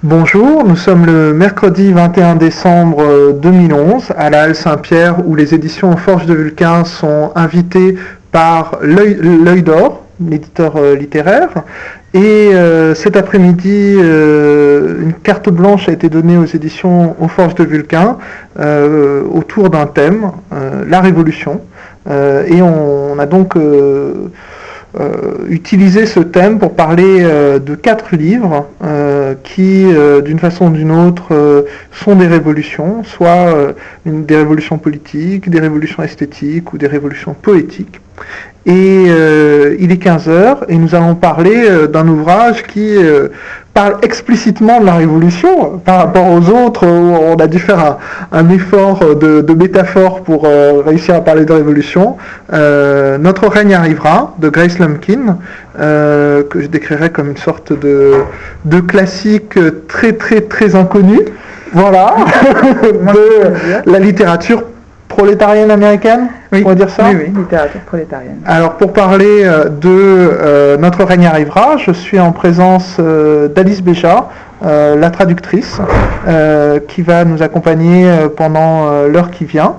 Bonjour, nous sommes le mercredi 21 décembre 2011 à la Halle Saint-Pierre où les éditions Forges de Vulcain sont invitées par L'Œil d'Or, l'éditeur littéraire. Et cet après-midi, une carte blanche a été donnée aux éditions Forges de Vulcain autour d'un thème, la Révolution. Et on a donc utiliser ce thème pour parler de 4 livres qui, d'une façon ou d'une autre, sont des révolutions, soit des révolutions politiques, des révolutions esthétiques ou des révolutions poétiques. Et il est 15h et nous allons parler d'un ouvrage qui parle explicitement de la Révolution par rapport aux autres où on a dû faire un effort de métaphore pour réussir à parler de Révolution. Notre règne arrivera de Grace Lumpkin, que je décrirais comme une sorte de classique très très très inconnu, voilà, de la littérature prolétarienne américaine, oui, on va dire ça. Oui, littérature prolétarienne. Alors pour parler de Notre règne arrivera, je suis en présence d'Alice Béja, la traductrice, qui va nous accompagner pendant l'heure qui vient.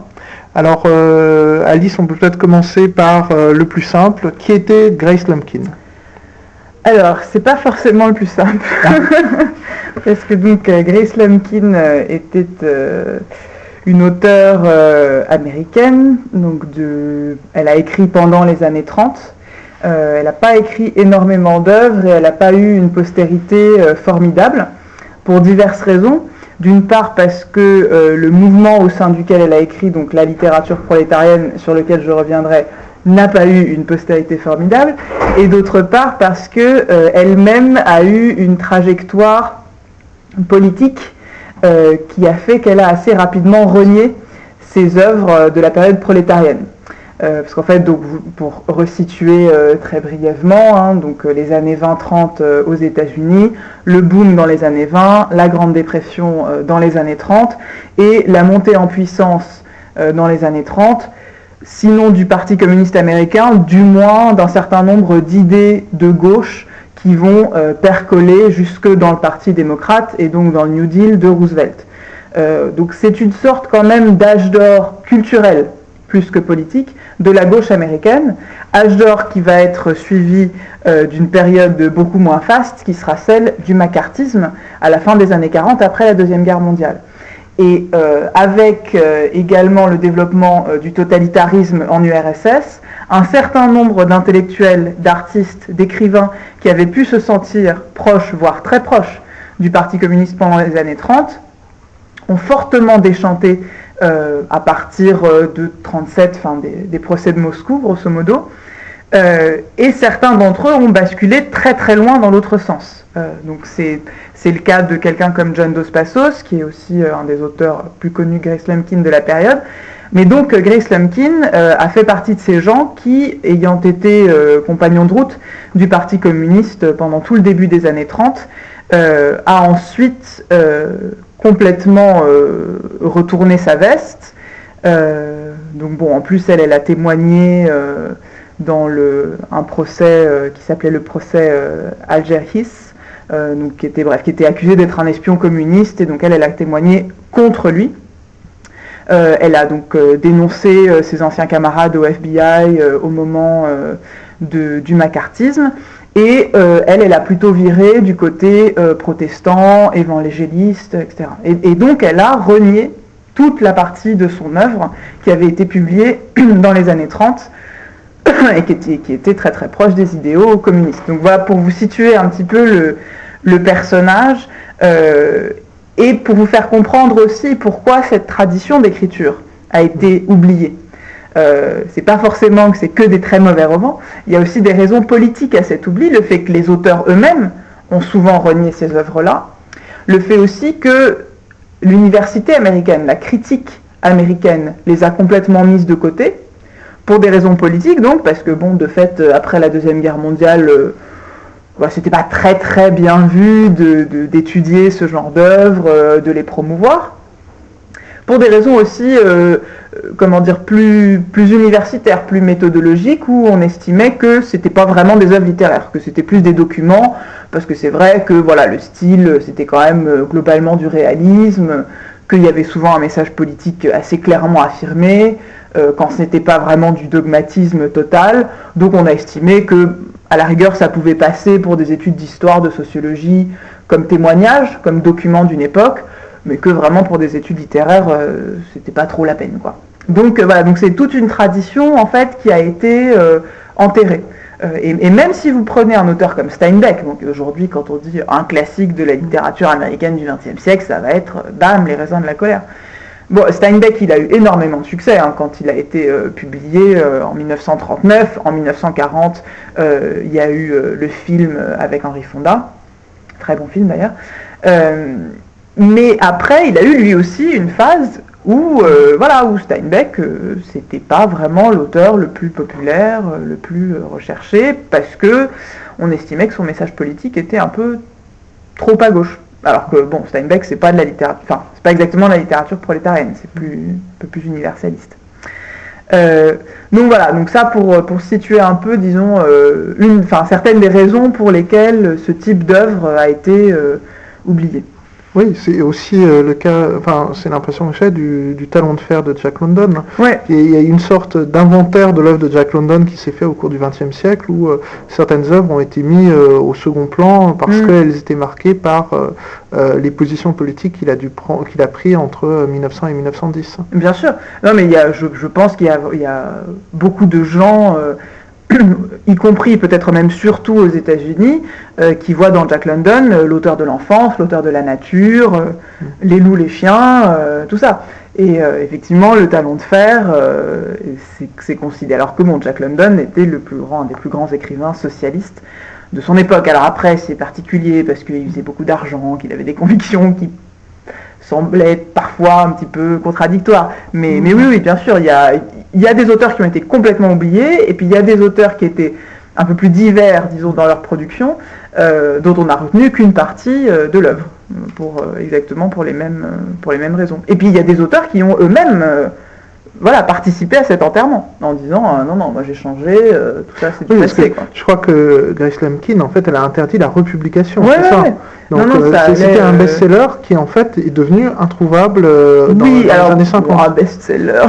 Alors Alice, on peut peut-être commencer par le plus simple. Qui était Grace Lumpkin ? Alors, c'est pas forcément le plus simple, parce que donc Grace Lumpkin était une auteure américaine, donc elle a écrit pendant les années 30, elle n'a pas écrit énormément d'œuvres et elle n'a pas eu une postérité formidable, pour diverses raisons. D'une part parce que le mouvement au sein duquel elle a écrit, donc la littérature prolétarienne, sur lequel je reviendrai, n'a pas eu une postérité formidable, et d'autre part parce que elle-même a eu une trajectoire politique qui a fait qu'elle a assez rapidement renié ses œuvres de la période prolétarienne. Parce qu'en fait, donc, pour resituer très brièvement, donc les années 20-30 aux États-Unis, le boom dans les années 20, la Grande Dépression dans les années 30 et la montée en puissance dans les années 30, sinon du Parti communiste américain, du moins d'un certain nombre d'idées de gauche qui vont percoler jusque dans le Parti démocrate et donc dans le New Deal de Roosevelt. Donc c'est une sorte quand même d'âge d'or culturel, plus que politique, de la gauche américaine, âge d'or qui va être suivi d'une période beaucoup moins faste, qui sera celle du macartisme à la fin des années 40, après la Deuxième Guerre mondiale. Et avec également le développement du totalitarisme en URSS, un certain nombre d'intellectuels, d'artistes, d'écrivains qui avaient pu se sentir proches, voire très proches, du Parti communiste pendant les années 30, ont fortement déchanté à partir de 37, enfin des procès de Moscou, grosso modo, et certains d'entre eux ont basculé très très loin dans l'autre sens. Donc c'est le cas de quelqu'un comme John Dos Passos, qui est aussi un des auteurs plus connus Grace Lumpkin de la période. Mais donc Grace Lumpkin a fait partie de ces gens qui, ayant été compagnons de route du Parti communiste pendant tout le début des années 30, a ensuite complètement retourné sa veste. Donc bon, en plus elle a témoigné dans un procès qui s'appelait le procès Alger-Hiss, donc qui était accusé d'être un espion communiste, et donc elle a témoigné contre lui. Elle a donc dénoncé ses anciens camarades au FBI au moment du macartisme, et elle a plutôt viré du côté protestant, évangéliste, etc. Et donc elle a renié toute la partie de son œuvre qui avait été publiée dans les années 30 et qui était très très proche des idéaux communistes. Donc voilà, pour vous situer un petit peu le personnage, et pour vous faire comprendre aussi pourquoi cette tradition d'écriture a été oubliée. C'est pas forcément que c'est que des très mauvais romans, il y a aussi des raisons politiques à cet oubli, le fait que les auteurs eux-mêmes ont souvent renié ces œuvres-là, le fait aussi que l'université américaine, la critique américaine les a complètement mises de côté, pour des raisons politiques donc, parce que bon, de fait, après la Deuxième Guerre mondiale, c'était pas très très bien vu d'étudier ce genre d'œuvres, de les promouvoir. Pour des raisons aussi plus universitaire, plus méthodologique, où on estimait que c'était pas vraiment des œuvres littéraires, que c'était plus des documents, parce que c'est vrai que voilà, le style, c'était quand même globalement du réalisme, qu'il y avait souvent un message politique assez clairement affirmé, quand ce n'était pas vraiment du dogmatisme total. Donc on a estimé que, à la rigueur, ça pouvait passer pour des études d'histoire, de sociologie, comme témoignage, comme document d'une époque, mais que vraiment pour des études littéraires, c'était pas trop la peine, quoi. Donc voilà, donc c'est toute une tradition en fait qui a été enterrée. Et même si vous prenez un auteur comme Steinbeck, donc aujourd'hui quand on dit un classique de la littérature américaine du XXe siècle, ça va être bam, Les raisins de la colère. Bon, Steinbeck, il a eu énormément de succès quand il a été publié en 1939. En 1940, il y a eu le film avec Henry Fonda, très bon film d'ailleurs. Mais après, il a eu lui aussi une phase où Steinbeck, c'était pas vraiment l'auteur le plus populaire, le plus recherché, parce que on estimait que son message politique était un peu trop à gauche. Alors que bon, Steinbeck, c'est pas de la littérature, enfin, c'est pas exactement de la littérature prolétarienne, c'est un peu plus universaliste. Donc voilà, donc ça pour situer un peu, disons, certaines des raisons pour lesquelles ce type d'œuvre a été oublié. Oui, c'est aussi le cas, enfin, c'est l'impression que j'ai du talon de fer de Jack London. Ouais. Et il y a une sorte d'inventaire de l'œuvre de Jack London qui s'est fait au cours du XXe siècle où certaines œuvres ont été mises au second plan parce qu'elles étaient marquées par les positions politiques qu'il a pris entre 1900 et 1910. Bien sûr. Non, mais je pense qu'il y a beaucoup de gens, y compris peut-être même surtout aux États-Unis, qui voient dans Jack London l'auteur de l'enfance, l'auteur de la nature, les loups, les chiens, tout ça. Et effectivement, le talon de fer, c'est considéré. Alors que bon, Jack London était un des plus grands écrivains socialistes de son époque. Alors après, c'est particulier parce qu'il faisait beaucoup d'argent, qu'il avait des convictions qui semblaient parfois un petit peu contradictoires. Mais oui, bien sûr, il y a des auteurs qui ont été complètement oubliés, et puis il y a des auteurs qui étaient un peu plus divers, disons, dans leur production, dont on n'a retenu qu'une partie de l'œuvre, exactement pour les mêmes raisons. Et puis il y a des auteurs qui ont eux-mêmes participé à cet enterrement, en disant non, moi j'ai changé, tout ça c'est du passé, quoi. Je crois que Grace Lemkin, en fait, elle a interdit la republication, c'est ça. Donc c'était un best-seller qui en fait est devenu introuvable dans les années 50. Un best-seller.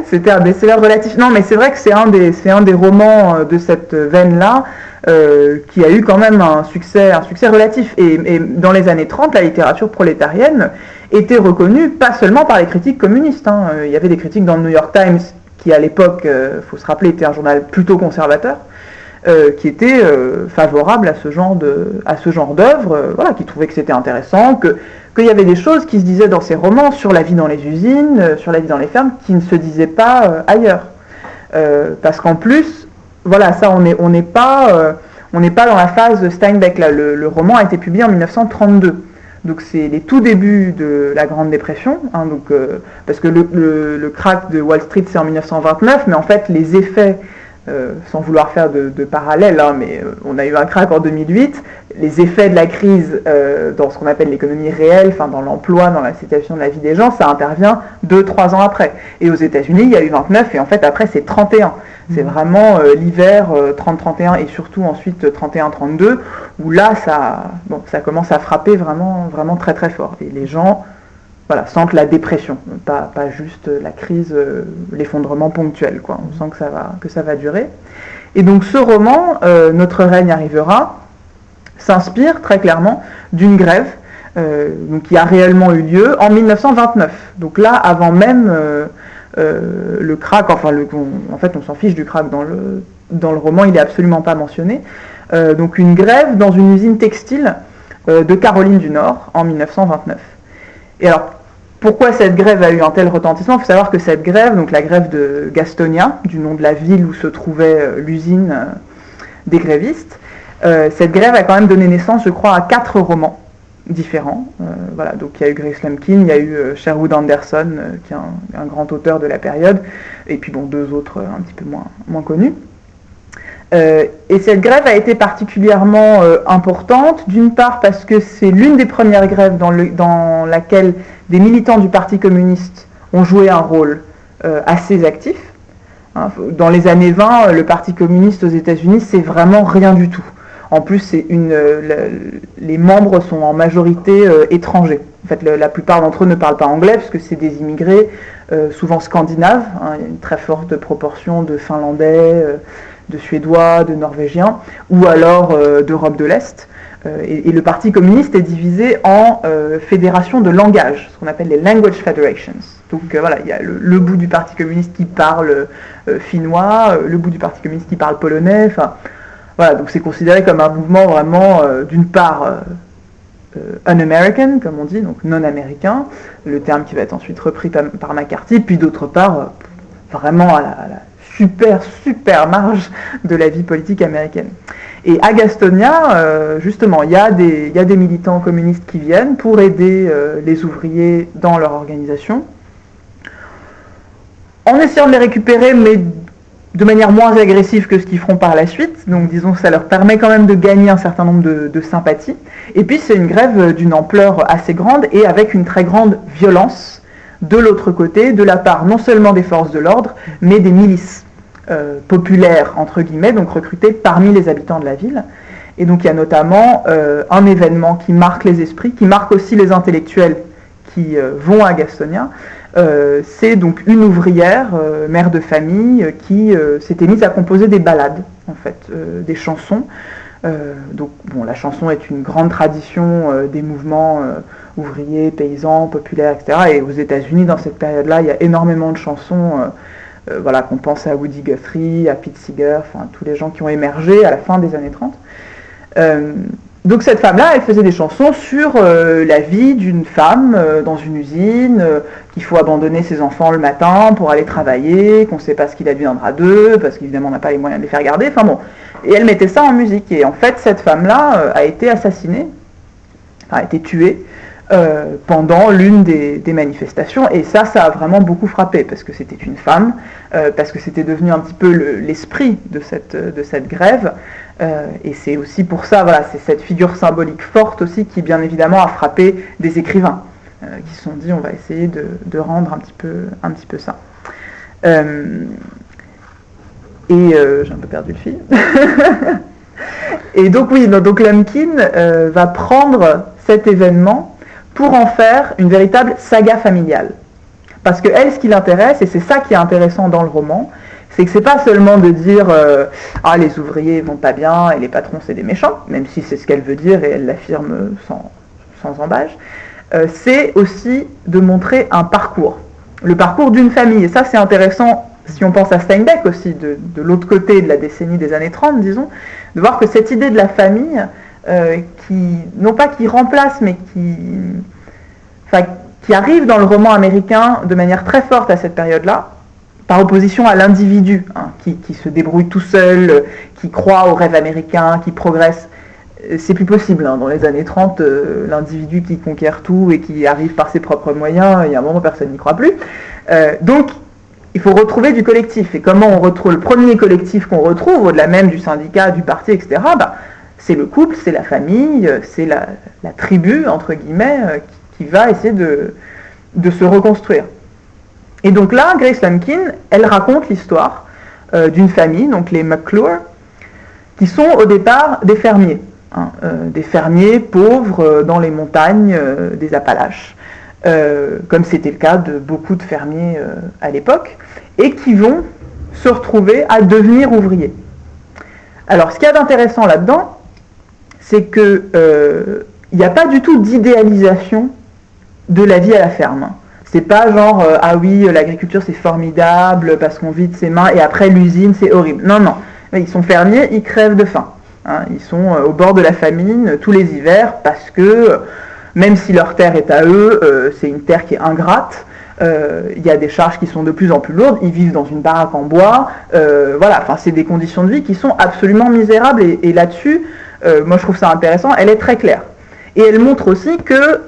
C'était un best-seller relatif. Non, mais c'est vrai que c'est un des romans de cette veine-là qui a eu quand même un succès relatif. Et dans les années 30, la littérature prolétarienne était reconnue pas seulement par les critiques communistes. Il y avait des critiques dans le New York Times qui, à l'époque, faut se rappeler, était un journal plutôt conservateur, qui était favorable à ce genre d'œuvre, qui trouvait que c'était intéressant, qu'il y avait des choses qui se disaient dans ces romans sur la vie dans les usines, sur la vie dans les fermes, qui ne se disaient pas ailleurs. Parce qu'en plus, ça, on n'est pas dans la phase de Steinbeck. Là, le roman a été publié en 1932. Donc c'est les tout débuts de la Grande Dépression, parce que le crack de Wall Street c'est en 1929, mais en fait les effets, sans vouloir faire de parallèle, mais on a eu un crack en 2008, les effets de la crise dans ce qu'on appelle l'économie réelle, dans l'emploi, dans la situation de la vie des gens, ça intervient 2-3 ans après. Et aux États-Unis, il y a eu 29, et en fait après c'est 31. C'est vraiment l'hiver 30-31 et surtout ensuite 31-32 où là ça commence à frapper vraiment, vraiment très très fort. Et les gens sentent la dépression, pas juste la crise, l'effondrement ponctuel, quoi. On sent que ça va durer. Et donc ce roman, Notre règne arrivera, s'inspire très clairement d'une grève qui a réellement eu lieu en 1929. Donc là, avant même le crack, en fait on s'en fiche du crack dans le roman, il n'est absolument pas mentionné. Donc une grève dans une usine textile de Caroline du Nord en 1929. Et alors, pourquoi cette grève a eu un tel retentissement ? Il faut savoir que cette grève, donc la grève de Gastonia, du nom de la ville où se trouvait l'usine des grévistes, cette grève a quand même donné naissance, je crois, à 4 romans différents. Donc il y a eu Grace Lemkin, il y a eu Sherwood Anderson, qui est un grand auteur de la période, et puis 2 autres un petit peu moins connus. Et cette grève a été particulièrement importante, d'une part parce que c'est l'une des premières grèves dans laquelle des militants du Parti communiste ont joué un rôle assez actif. Hein. Dans les années 20, le Parti communiste aux États-Unis, c'est vraiment rien du tout. En plus, les membres sont en majorité étrangers. En fait, la plupart d'entre eux ne parlent pas anglais, parce que c'est des immigrés, souvent scandinaves. Hein. Il y a une très forte proportion de Finlandais, de Suédois, de Norvégiens, ou alors d'Europe de l'Est. Et le Parti communiste est divisé en fédérations de langage, ce qu'on appelle les language federations. Donc voilà, il y a le bout du Parti communiste qui parle finnois, le bout du Parti communiste qui parle polonais. Enfin, voilà, donc c'est considéré comme un mouvement vraiment, d'une part, un-American, comme on dit, donc non-américain, le terme qui va être ensuite repris par McCarthy, puis d'autre part, vraiment à la super marge de la vie politique américaine. Et à Gastonia, justement, il y a des militants communistes qui viennent pour aider les ouvriers dans leur organisation, en essayant de les récupérer, mais de manière moins agressive que ce qu'ils feront par la suite. Donc disons que ça leur permet quand même de gagner un certain nombre de sympathies. Et puis c'est une grève d'une ampleur assez grande et avec une très grande violence de l'autre côté, de la part non seulement des forces de l'ordre, mais des milices populaires, entre guillemets, donc recrutées parmi les habitants de la ville. Et donc il y a notamment un événement qui marque les esprits, qui marque aussi les intellectuels qui vont à Gastonia. C'est donc une ouvrière, mère de famille, qui s'était mise à composer des ballades, en fait, des chansons. Donc, bon, la chanson est une grande tradition des mouvements ouvriers, paysans, populaires, etc. Et aux États-Unis, dans cette période-là, il y a énormément de chansons, voilà, qu'on pense à Woody Guthrie, à Pete Seeger, enfin, tous les gens qui ont émergé à la fin des années 30. Donc cette femme-là, elle faisait des chansons sur la vie d'une femme dans une usine, qu'il faut abandonner ses enfants le matin pour aller travailler, qu'on ne sait pas ce qu'il adviendra d'eux, parce qu'évidemment on n'a pas les moyens de les faire garder, enfin bon. Et elle mettait ça en musique. Et en fait, cette femme-là a été assassinée, a été tuée pendant l'une des manifestations. Et ça a vraiment beaucoup frappé, parce que c'était une femme, parce que c'était devenu un petit peu l'esprit de cette grève. Et c'est aussi pour ça, voilà, c'est cette figure symbolique forte aussi qui, bien évidemment, a frappé des écrivains qui se sont dit on va essayer de rendre un petit peu ça. J'ai un peu perdu le fil. Et donc oui, donc Lumpkin va prendre cet événement pour en faire une véritable saga familiale. Parce que elle, ce qui l'intéresse, et c'est ça qui est intéressant dans le roman, c'est que c'est pas seulement de dire ah, les ouvriers vont pas bien et les patrons c'est des méchants, même si c'est ce qu'elle veut dire et elle l'affirme sans embâche, c'est aussi de montrer un parcours, le parcours d'une famille. Et ça c'est intéressant si on pense à Steinbeck aussi, de l'autre côté de la décennie des années 30, disons, de voir que cette idée de la famille, qui, non pas qui remplace, mais qui arrive dans le roman américain de manière très forte à cette période-là, par opposition à l'individu, hein, qui se débrouille tout seul, qui croit au rêve américain, qui progresse. C'est plus possible. Hein. Dans les années 30, l'individu qui conquiert tout et qui arrive par ses propres moyens, il y a un moment, personne n'y croit plus. Donc, il faut retrouver du collectif. Et comment on retrouve le premier collectif qu'on retrouve, au-delà même du syndicat, du parti, etc., c'est le couple, c'est la famille, c'est la tribu, entre guillemets, qui va essayer de se reconstruire. Et donc là, Grace Lumpkin, elle raconte l'histoire d'une famille, donc les McClure, qui sont au départ des fermiers, hein, des fermiers pauvres dans les montagnes des Appalaches, comme c'était le cas de beaucoup de fermiers à l'époque, et qui vont se retrouver à devenir ouvriers. Alors, ce qu'il y a d'intéressant là-dedans, c'est qu'il n'y a pas du tout d'idéalisation de la vie à la ferme. C'est pas genre, ah oui, l'agriculture c'est formidable parce qu'on vit de ses mains et après l'usine c'est horrible. Non, non. Ils sont fermiers, ils crèvent de faim. Hein. Ils sont au bord de la famine tous les hivers parce que, même si leur terre est à eux, c'est une terre qui est ingrate. Il y a des charges qui sont de plus en plus lourdes. Ils vivent dans une baraque en bois. Voilà, enfin, c'est des conditions de vie qui sont absolument misérables. Et là-dessus, moi je trouve ça intéressant, elle est très claire. Et elle montre aussi que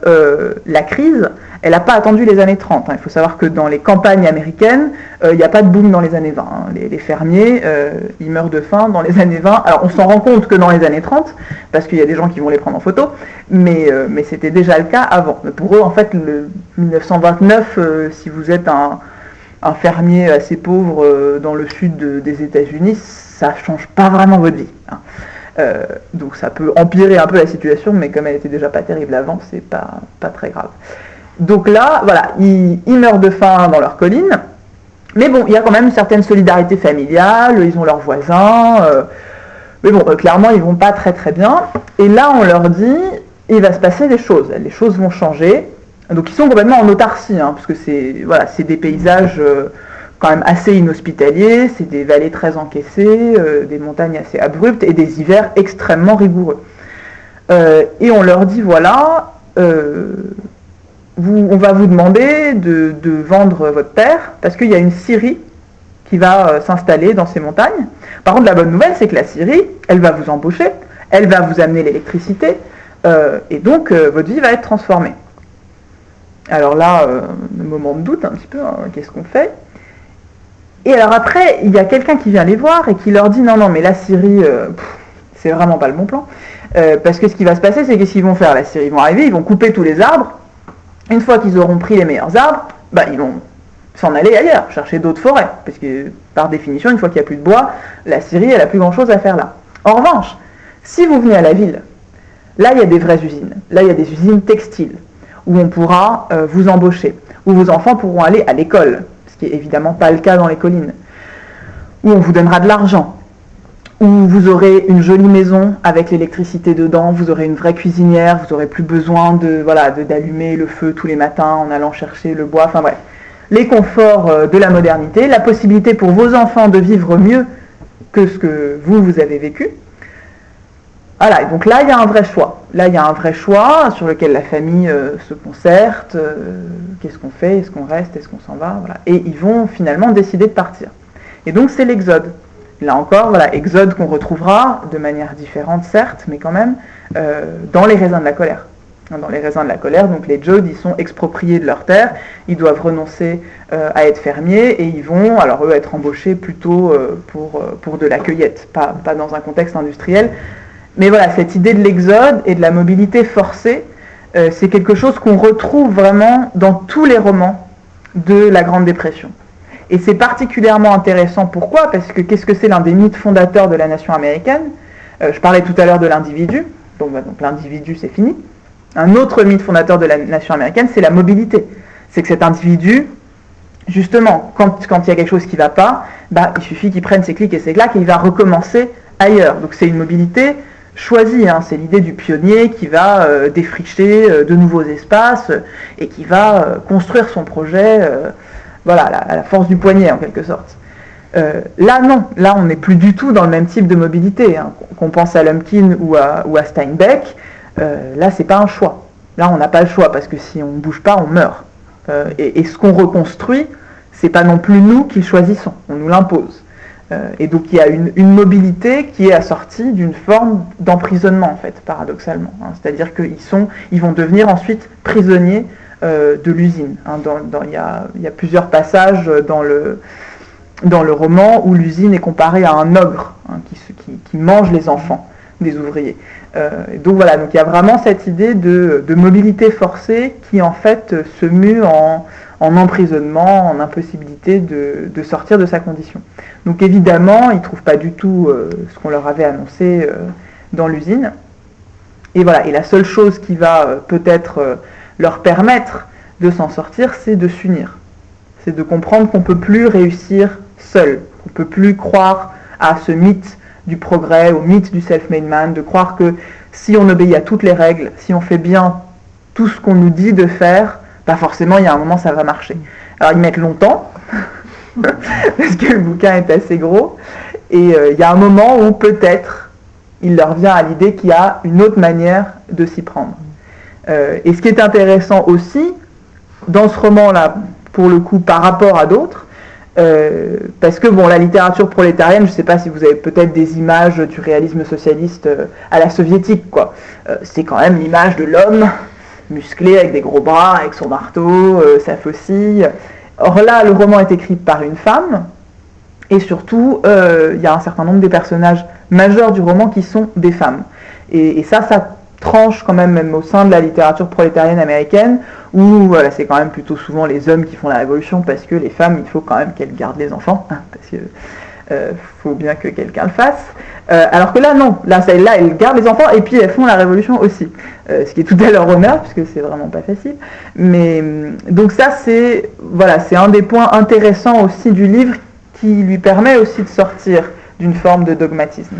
la crise, elle n'a pas attendu les années 30. Il faut savoir que dans les campagnes américaines, il n'y a pas de boom dans les années 20. Les fermiers, ils meurent de faim dans les années 20. Alors on s'en rend compte que dans les années 30, parce qu'il y a des gens qui vont les prendre en photo, mais c'était déjà le cas avant. Pour eux, en fait, le 1929, si vous êtes un fermier assez pauvre dans le sud des États-Unis, ça ne change pas vraiment votre vie. Donc ça peut empirer un peu la situation, mais comme elle était déjà pas terrible avant, c'est pas très grave. Donc là, voilà, ils meurent de faim dans leur colline, mais bon, il y a quand même une certaine solidarité familiale, ils ont leurs voisins, mais bon, clairement, ils vont pas très très bien. Et là, on leur dit, il va se passer des choses, les choses vont changer. Donc ils sont complètement en autarcie, parce que c'est des paysages quand même assez inhospitaliers, c'est des vallées très encaissées, des montagnes assez abruptes et des hivers extrêmement rigoureux. Et on leur dit, voilà, on va vous demander de vendre votre terre parce qu'il y a une scierie qui va s'installer dans ces montagnes. Par contre, la bonne nouvelle, c'est que la scierie, elle va vous embaucher, elle va vous amener l'électricité, et donc votre vie va être transformée. Alors là, un moment de doute un petit peu, qu'est-ce qu'on fait ? Et alors après, il y a quelqu'un qui vient les voir et qui leur dit non, mais la scierie, c'est vraiment pas le bon plan. Parce que ce qui va se passer, c'est qu'est-ce qu'ils vont faire ? La scierie, ils vont arriver, ils vont couper tous les arbres. Une fois qu'ils auront pris les meilleurs arbres, ils vont s'en aller ailleurs, chercher d'autres forêts. Parce que par définition, une fois qu'il n'y a plus de bois, la scierie, elle n'a plus grand-chose à faire là. En revanche, si vous venez à la ville, là, il y a des vraies usines. Là, il y a des usines textiles où on pourra vous embaucher, où vos enfants pourront aller à l'école, ce qui n'est évidemment pas le cas dans les collines, où on vous donnera de l'argent, où vous aurez une jolie maison avec l'électricité dedans, vous aurez une vraie cuisinière, vous n'aurez plus besoin d'allumer le feu tous les matins en allant chercher le bois, enfin bref. Les conforts de la modernité, la possibilité pour vos enfants de vivre mieux que ce que vous avez vécu. Voilà, et donc là, il y a un vrai choix. Là, il y a un vrai choix sur lequel la famille se concerte. Qu'est-ce qu'on fait ? Est-ce qu'on reste ? Est-ce qu'on s'en va ? Voilà. Et ils vont finalement décider de partir. Et donc, c'est l'exode. Là encore, voilà, exode qu'on retrouvera de manière différente, certes, mais quand même, dans les raisins de la colère. Dans les raisins de la colère, donc les Jodes, ils sont expropriés de leur terre, ils doivent renoncer à être fermiers, et ils vont, alors eux, être embauchés plutôt pour de la cueillette, pas dans un contexte industriel. Mais voilà, cette idée de l'exode et de la mobilité forcée, c'est quelque chose qu'on retrouve vraiment dans tous les romans de la Grande Dépression. Et c'est particulièrement intéressant, pourquoi ? Parce que qu'est-ce que c'est l'un des mythes fondateurs de la nation américaine ? Je parlais tout à l'heure de l'individu, donc l'individu c'est fini. Un autre mythe fondateur de la nation américaine, c'est la mobilité. C'est que cet individu, justement, quand il y a quelque chose qui ne va pas, il suffit qu'il prenne ses clics et ses claques et il va recommencer ailleurs. Donc c'est une mobilité choisie, c'est l'idée du pionnier qui va défricher de nouveaux espaces et qui va construire son projet à la force du poignet en quelque sorte. Là non, là on n'est plus du tout dans le même type de mobilité, qu'on pense à Lumpkin ou à Steinbeck. Là c'est pas un choix, là on n'a pas le choix parce que si on ne bouge pas on meurt, et ce qu'on reconstruit c'est pas non plus nous qui le choisissons, on nous l'impose, et donc il y a une mobilité qui est assortie d'une forme d'emprisonnement en fait, paradoxalement, c'est-à-dire qu'ils vont devenir ensuite prisonniers de l'usine. Il y a plusieurs passages dans le roman où l'usine est comparée à un ogre qui mange les enfants des ouvriers. Donc voilà, donc il y a vraiment cette idée de mobilité forcée qui en fait se mue en emprisonnement, en impossibilité de sortir de sa condition. Donc évidemment, ils ne trouvent pas du tout ce qu'on leur avait annoncé dans l'usine. Et voilà, et la seule chose qui va peut-être leur permettre de s'en sortir, c'est de s'unir. C'est de comprendre qu'on ne peut plus réussir seul, qu'on ne peut plus croire à ce mythe du progrès, au mythe du self-made man, de croire que si on obéit à toutes les règles, si on fait bien tout ce qu'on nous dit de faire, forcément il y a un moment ça va marcher. Alors ils mettent longtemps, parce que le bouquin est assez gros, et il y a un moment où peut-être il leur vient à l'idée qu'il y a une autre manière de s'y prendre. Et ce qui est intéressant aussi, dans ce roman-là, pour le coup, par rapport à d'autres, Parce que bon, la littérature prolétarienne, je ne sais pas si vous avez peut-être des images du réalisme socialiste à la soviétique, quoi. C'est quand même l'image de l'homme musclé avec des gros bras, avec son marteau, sa faucille. Or là, le roman est écrit par une femme, et surtout, il y a un certain nombre des personnages majeurs du roman qui sont des femmes. Et ça tranche quand même au sein de la littérature prolétarienne américaine, où voilà, c'est quand même plutôt souvent les hommes qui font la révolution, parce que les femmes, il faut quand même qu'elles gardent les enfants, hein, parce que faut bien que quelqu'un le fasse. Alors que là, non, là, elles gardent les enfants et puis elles font la révolution aussi, ce qui est tout à leur honneur, puisque c'est vraiment pas facile. Mais donc ça, c'est un des points intéressants aussi du livre, qui lui permet aussi de sortir d'une forme de dogmatisme.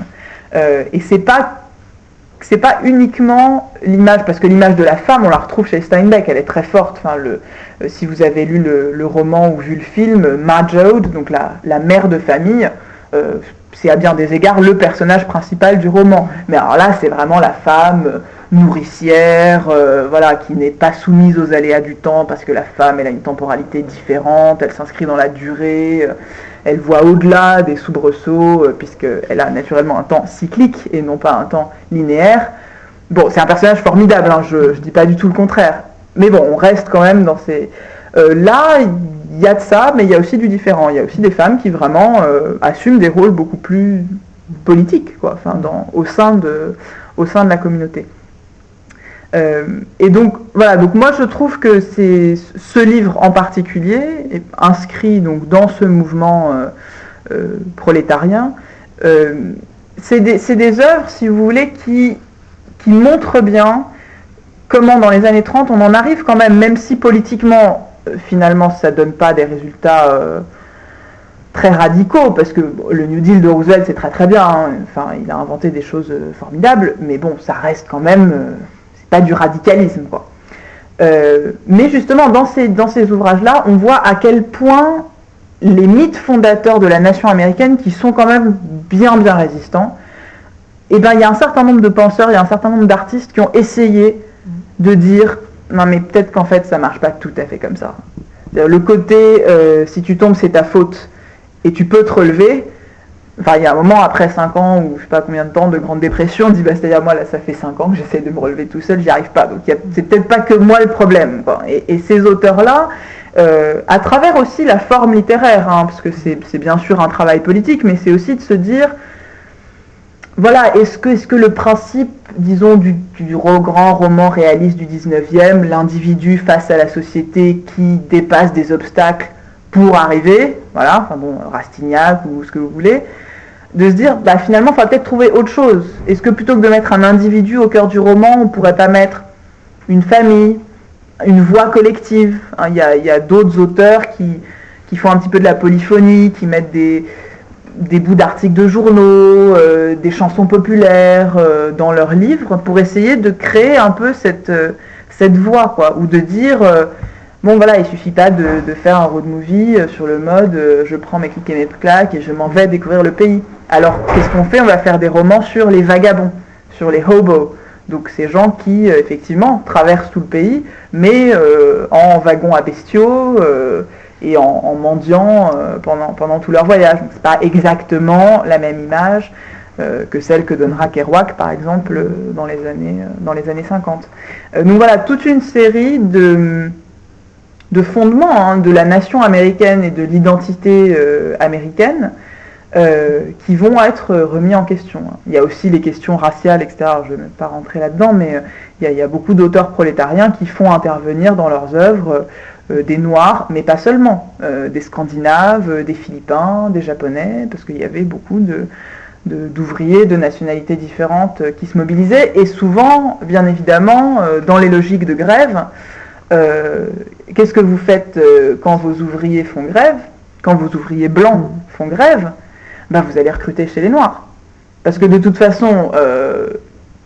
Et c'est pas uniquement l'image, parce que l'image de la femme, on la retrouve chez Steinbeck, elle est très forte. Enfin, si vous avez lu le roman ou vu le film, Madge Ode, donc la mère de famille, c'est à bien des égards le personnage principal du roman. Mais alors là, c'est vraiment la femme nourricière, qui n'est pas soumise aux aléas du temps, parce que la femme, elle a une temporalité différente, elle s'inscrit dans la durée, elle voit au-delà des soubresauts, puisqu'elle a naturellement un temps cyclique et non pas un temps linéaire. Bon, c'est un personnage formidable, hein, je ne dis pas du tout le contraire. Mais bon, on reste quand même dans ces... là, il y a de ça, mais il y a aussi du différent. Il y a aussi des femmes qui vraiment assument des rôles beaucoup plus politiques, quoi, au sein de la communauté. Et donc voilà, donc moi je trouve que ce livre en particulier est inscrit donc dans ce mouvement prolétarien. C'est des œuvres, si vous voulez, qui montrent bien comment dans les années 30 on en arrive quand même si politiquement finalement ça donne pas des résultats très radicaux, parce que le New Deal de Roosevelt c'est très très bien, hein. Enfin il a inventé des choses formidables, mais bon, ça reste quand même pas du radicalisme, quoi. Mais justement, dans ces ouvrages-là, on voit à quel point les mythes fondateurs de la nation américaine, qui sont quand même bien bien résistants, il y a un certain nombre de penseurs, il y a un certain nombre d'artistes qui ont essayé de dire non mais peut-être qu'en fait ça marche pas tout à fait comme ça. C'est-à-dire, le côté si tu tombes c'est ta faute et tu peux te relever. Enfin, il y a un moment, après 5 ans, ou je sais pas combien de temps de grande dépression, on dit, c'est-à-dire, moi, là, ça fait 5 ans que j'essaie de me relever tout seul, j'y arrive pas. Donc, c'est peut-être pas que moi le problème, quoi. Et ces auteurs-là, à travers aussi la forme littéraire, hein, parce que c'est bien sûr un travail politique, mais c'est aussi de se dire, voilà, est-ce que le principe, disons, du grand roman réaliste du 19e, l'individu face à la société qui dépasse des obstacles pour arriver, voilà, enfin bon, Rastignac ou ce que vous voulez, de se dire, finalement, il faut peut-être trouver autre chose. Est-ce que plutôt que de mettre un individu au cœur du roman, on ne pourrait pas mettre une famille, une voix collective, hein, il y a d'autres auteurs qui font un petit peu de la polyphonie, qui mettent des bouts d'articles de journaux, des chansons populaires dans leurs livres, pour essayer de créer un peu cette voix, quoi, ou de dire... bon voilà, il suffit pas de faire un road movie sur le mode je prends mes clics et mes claques et je m'en vais découvrir le pays. Alors qu'est-ce qu'on fait ? On va faire des romans sur les vagabonds, sur les hobos. Donc ces gens qui effectivement traversent tout le pays, mais en wagon à bestiaux et en mendiant pendant tout leur voyage. Donc c'est pas exactement la même image que celle que donnera Kerouac par exemple dans les années 50. Donc voilà, toute une série de fondements, hein, de la nation américaine et de l'identité américaine qui vont être remis en question. Il y a aussi les questions raciales, etc. Je ne vais pas rentrer là-dedans, mais il y a beaucoup d'auteurs prolétariens qui font intervenir dans leurs œuvres des Noirs, mais pas seulement, des Scandinaves, des Philippins, des Japonais, parce qu'il y avait beaucoup d'ouvriers de nationalités différentes qui se mobilisaient, et souvent, bien évidemment, dans les logiques de grève, qu'est-ce que vous faites quand vos ouvriers font grève, quand vos ouvriers blancs font grève, vous allez recruter chez les Noirs. Parce que de toute façon,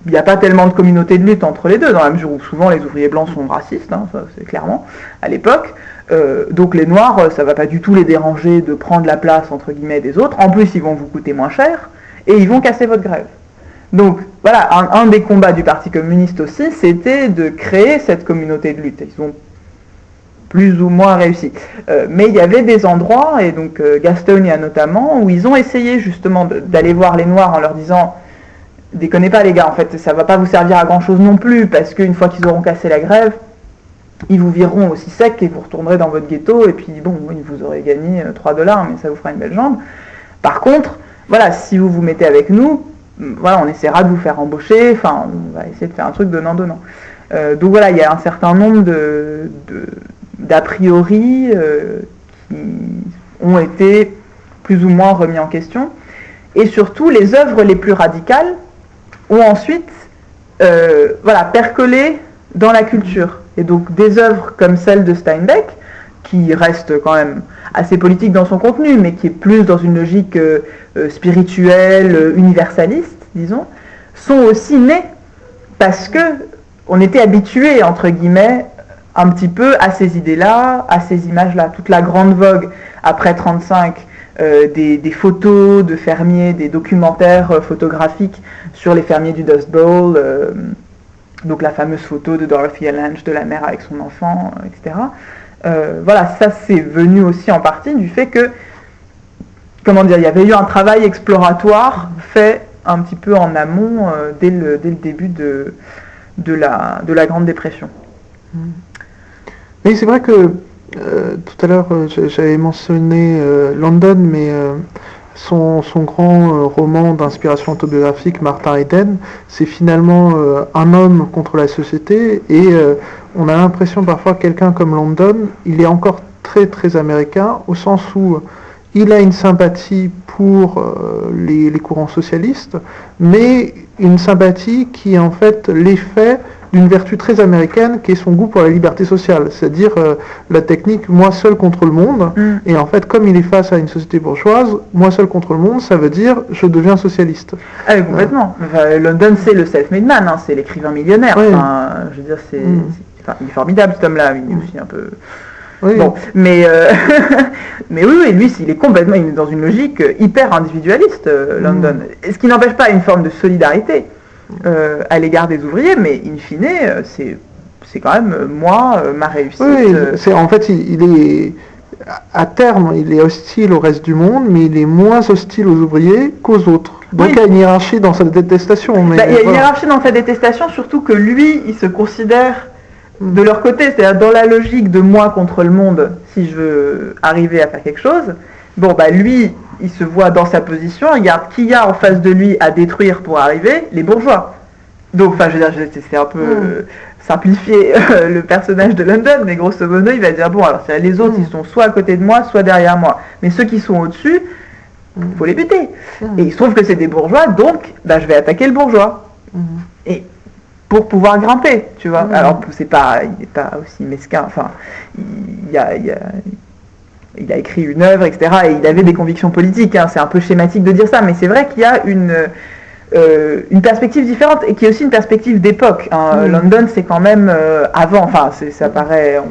il n'y a pas tellement de communauté de lutte entre les deux, dans la mesure où souvent les ouvriers blancs sont racistes, hein, ça c'est clairement, à l'époque. Donc les Noirs, ça ne va pas du tout les déranger de prendre la place, entre guillemets, des autres. En plus, ils vont vous coûter moins cher, et ils vont casser votre grève. Donc voilà, un des combats du Parti communiste aussi, c'était de créer cette communauté de lutte. Ils ont plus ou moins réussi. Mais il y avait des endroits, et donc Gastonia notamment, où ils ont essayé justement d'aller voir les Noirs en leur disant « Déconnez pas les gars, en fait ça va pas vous servir à grand chose non plus, parce qu'une fois qu'ils auront cassé la grève, ils vous vireront aussi sec et vous retournerez dans votre ghetto, et puis bon, oui, vous aurez gagné $3, mais ça vous fera une belle jambe. Par contre, voilà, si vous vous mettez avec nous, voilà, on essaiera de vous faire embaucher, enfin, on va essayer de faire un truc donnant-donnant. » Donc voilà, il y a un certain nombre d'a priori qui ont été plus ou moins remis en question. Et surtout, les œuvres les plus radicales ont ensuite percolé dans la culture. Et donc des œuvres comme celle de Steinbeck, qui reste quand même assez politique dans son contenu, mais qui est plus dans une logique spirituelle, universaliste, disons, sont aussi nées parce que on était habitué, entre guillemets, un petit peu à ces idées-là, à ces images-là. Toute la grande vogue après 1935, des photos de fermiers, des documentaires photographiques sur les fermiers du Dust Bowl, donc la fameuse photo de Dorothea Lange, de la mère avec son enfant, etc. Voilà, ça c'est venu aussi en partie du fait que, comment dire, il y avait eu un travail exploratoire fait un petit peu en amont dès le début de la Grande Dépression. Mais c'est vrai que tout à l'heure j'avais mentionné London, mais son grand roman d'inspiration autobiographique, Martin Eden, c'est finalement un homme contre la société, et on a l'impression parfois que quelqu'un comme London, il est encore très très américain, au sens où il a une sympathie pour les courants socialistes, mais une sympathie qui est en fait l'effet d'une vertu très américaine qui est son goût pour la liberté sociale, c'est-à-dire la technique moi seul contre le monde. Et en fait, comme il est face à une société bourgeoise, moi seul contre le monde, ça veut dire je deviens socialiste. Ah oui, complètement. London, c'est le self-made man, hein, c'est l'écrivain millionnaire. Oui. Enfin, je veux dire, il est formidable cet homme-là, il est aussi un peu... Oui. Bon, mais oui, lui, il est dans une logique hyper individualiste, London. Ce qui n'empêche pas une forme de solidarité à l'égard des ouvriers, mais in fine, c'est quand même moi, ma réussite. Oui, en fait, il est à terme, il est hostile au reste du monde, mais il est moins hostile aux ouvriers qu'aux autres. Donc il y a une hiérarchie dans sa détestation. Mais il y a une hiérarchie dans sa détestation, surtout que lui, il se considère de leur côté, c'est-à-dire dans la logique de moi contre le monde, si je veux arriver à faire quelque chose, lui, il se voit dans sa position, il regarde qui y a en face de lui à détruire pour arriver, les bourgeois. Donc, je veux dire, c'est un peu simplifier le personnage de London, mais grosso modo, il va dire, bon, alors les autres, ils sont soit à côté de moi, soit derrière moi. Mais ceux qui sont au-dessus, il faut les buter. Et il se trouve que c'est des bourgeois, donc, je vais attaquer le bourgeois. Et pour pouvoir grimper, tu vois. Alors, il n'est pas aussi mesquin, enfin, il a écrit une œuvre, etc., et il avait des convictions politiques, hein, c'est un peu schématique de dire ça, mais c'est vrai qu'il y a une perspective différente, et qui est aussi une perspective d'époque. Hein. London, c'est quand même avant, enfin, ça paraît,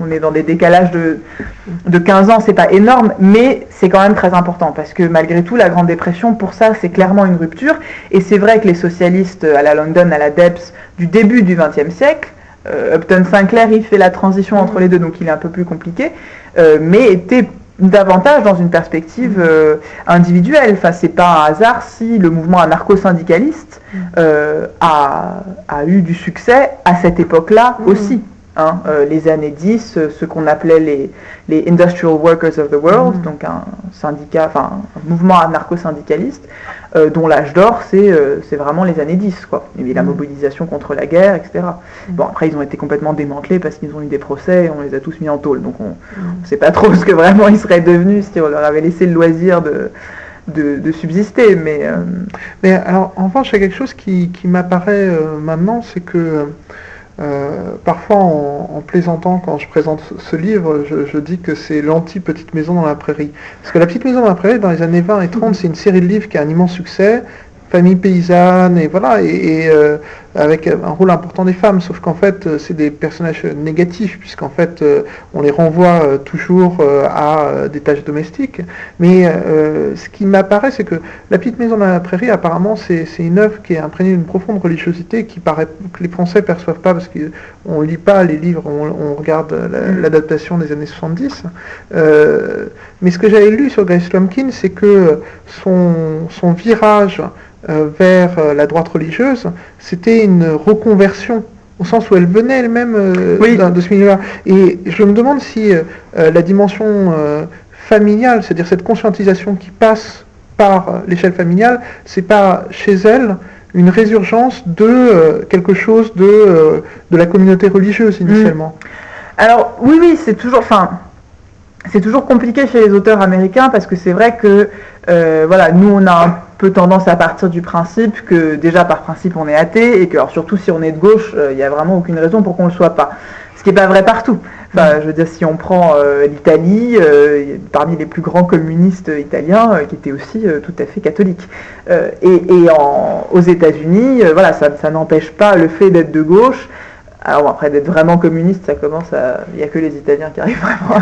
on est dans des décalages de 15 ans, c'est pas énorme, mais c'est quand même très important, parce que malgré tout, la Grande Dépression, pour ça, c'est clairement une rupture, et c'est vrai que les socialistes à la London, à la Debs, du début du XXe siècle, Upton Sinclair, il fait la transition entre les deux, donc il est un peu plus compliqué, mais était davantage dans une perspective individuelle. Enfin, c'est pas un hasard si le mouvement anarcho-syndicaliste a eu du succès à cette époque-là aussi. Hein, les années 10, ce qu'on appelait les Industrial Workers of the World, donc un mouvement anarcho-syndicaliste, dont l'âge d'or, c'est vraiment les années 10, quoi. Et la mobilisation contre la guerre, etc. Bon, après, ils ont été complètement démantelés parce qu'ils ont eu des procès et on les a tous mis en tôle. Donc, on ne sait pas trop ce que vraiment ils seraient devenus si on leur avait laissé le loisir de subsister. Mais alors, en revanche, il y a quelque chose qui m'apparaît maintenant, c'est que parfois, en plaisantant, quand je présente ce livre, je dis que c'est l'anti-Petite Maison dans la Prairie. Parce que La Petite Maison dans la Prairie, dans les années 20 et 30, c'est une série de livres qui a un immense succès, famille paysanne, et voilà, avec un rôle important des femmes, sauf qu'en fait c'est des personnages négatifs, puisqu'en fait on les renvoie toujours à des tâches domestiques. Mais ce qui m'apparaît, c'est que La Petite Maison dans la Prairie, apparemment, c'est une œuvre qui est imprégnée d'une profonde religiosité que les Français perçoivent pas, parce qu'on lit pas les livres, on regarde l'adaptation des années 70. Mais ce que j'avais lu sur Grace Slumkin, c'est que son virage vers la droite religieuse, c'était une reconversion, au sens où elle venait elle-même de ce milieu-là. Et je me demande si la dimension familiale, c'est-à-dire cette conscientisation qui passe par l'échelle familiale, c'est pas chez elle une résurgence de quelque chose de la communauté religieuse initialement. Alors oui, c'est toujours compliqué chez les auteurs américains, parce que c'est vrai que nous on a un peu tendance à partir du principe que déjà par principe on est athée, et que alors, surtout si on est de gauche, il n'y a vraiment aucune raison pour qu'on ne le soit pas. Ce qui n'est pas vrai partout. Enfin, je veux dire, si on prend l'Italie, parmi les plus grands communistes italiens, qui étaient aussi tout à fait catholiques. Aux États-Unis, ça n'empêche pas le fait d'être de gauche. Alors bon, après, d'être vraiment communiste, il n'y a que les Italiens qui arrivent vraiment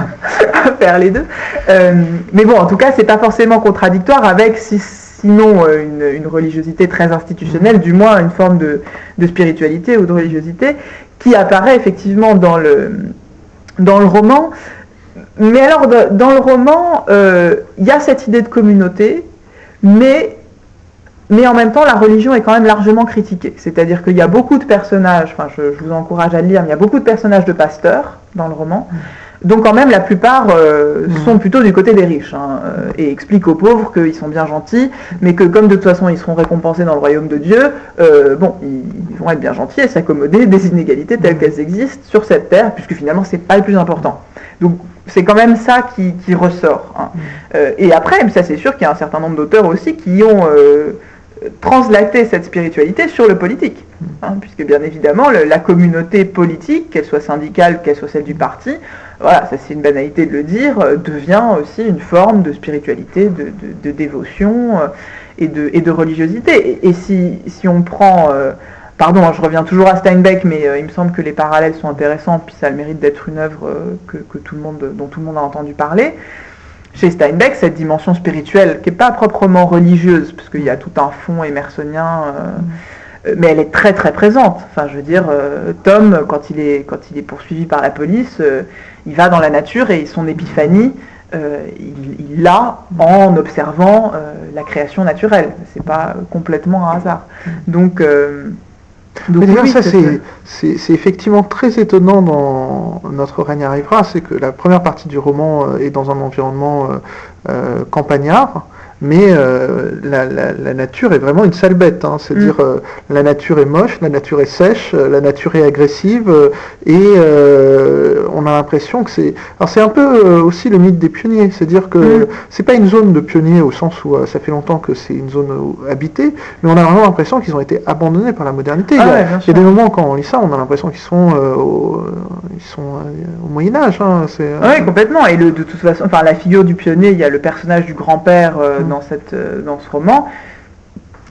à faire les deux. Mais bon, en tout cas, c'est pas forcément contradictoire avec, sinon une religiosité très institutionnelle, du moins une forme de spiritualité ou de religiosité qui apparaît effectivement dans le roman. Mais alors, dans le roman, il y a cette idée de communauté, mais en même temps, la religion est quand même largement critiquée. C'est-à-dire qu'il y a beaucoup de personnages, je vous encourage à le lire, mais il y a beaucoup de personnages de pasteurs dans le roman. Donc quand même, la plupart sont plutôt du côté des riches, et expliquent aux pauvres qu'ils sont bien gentils, mais que comme de toute façon ils seront récompensés dans le royaume de Dieu, ils vont être bien gentils et s'accommoder des inégalités telles qu'elles existent sur cette terre, puisque finalement c'est pas le plus important. Donc c'est quand même ça qui ressort. Et après, ça c'est sûr qu'il y a un certain nombre d'auteurs aussi qui ont translater cette spiritualité sur le politique, puisque bien évidemment la communauté politique, qu'elle soit syndicale, qu'elle soit celle du parti, ça c'est une banalité de le dire, devient aussi une forme de spiritualité, de dévotion et de religiosité. Et si on prend, je reviens toujours à Steinbeck, mais il me semble que les parallèles sont intéressants, puis ça a le mérite d'être une œuvre dont tout le monde a entendu parler. Chez Steinbeck, cette dimension spirituelle, qui n'est pas proprement religieuse, parce qu'il y a tout un fond émersonien, mais elle est très très présente. Enfin, je veux dire, Tom, quand il est poursuivi par la police, il va dans la nature et son épiphanie, il l'a en observant la création naturelle. C'est pas complètement un hasard. Donc oui, ça c'est effectivement très étonnant dans Notre règne arrivera, c'est que la première partie du roman est dans un environnement campagnard, mais la nature est vraiment une sale bête, c'est-à-dire la nature est moche, la nature est sèche, la nature est agressive, et on a l'impression que c'est un peu aussi le mythe des pionniers, c'est-à-dire que c'est pas une zone de pionniers au sens où ça fait longtemps que c'est une zone habitée, mais on a vraiment l'impression qu'ils ont été abandonnés par la modernité. Il y a des moments quand on lit ça, on a l'impression qu'ils sont au Moyen-Âge. Oui, complètement, et de toute façon, la figure du pionnier, il y a le personnage du grand-père dans ce roman,